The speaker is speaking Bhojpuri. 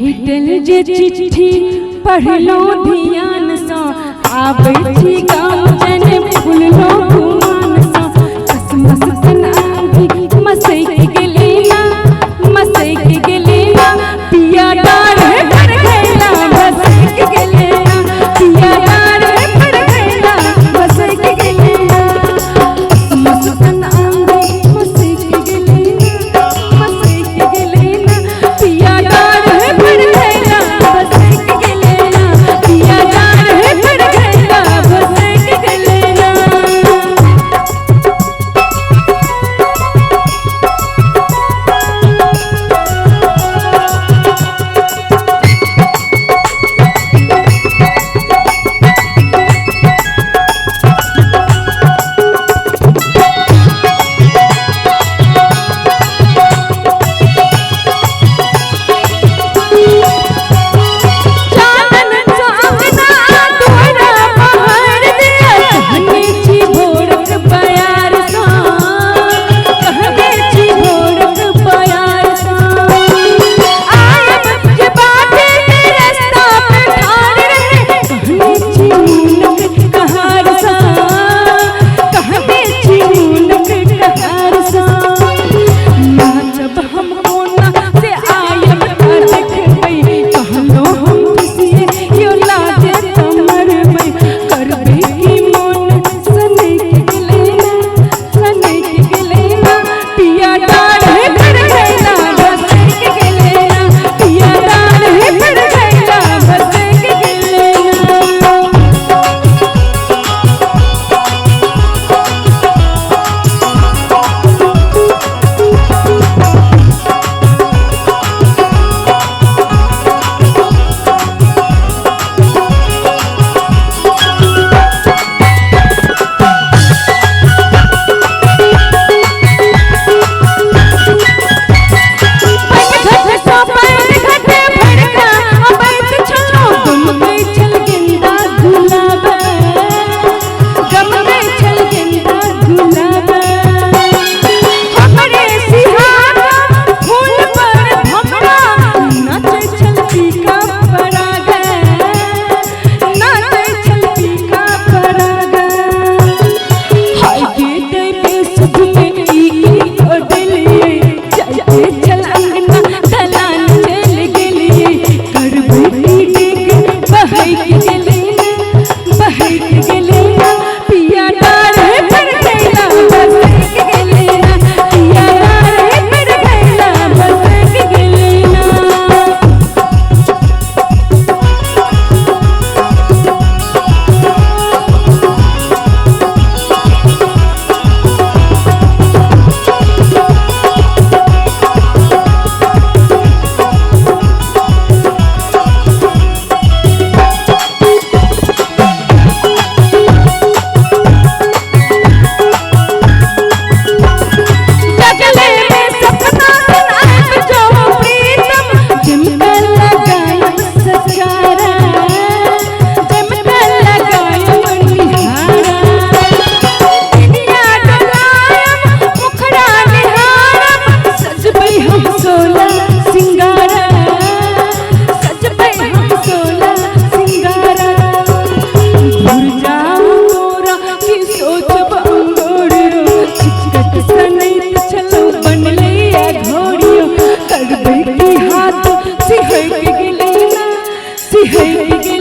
भेटल जे चिट्ठी पढ़लो ध्यान सँ आबै छी गाम जने फूललो गुमान सँ कसमस सन आंधी मसैक गेले ना पिया डार पर गैला मसैक गेले ना पिया डार पर गैला मसैक गेले ना कसमस सन आंधी मसैक गेले ना पिया डार पर गैला मसैक गेले ना पिया डार पर गैला मसैक गेले ना। सिहर गेले ना सिहर गेले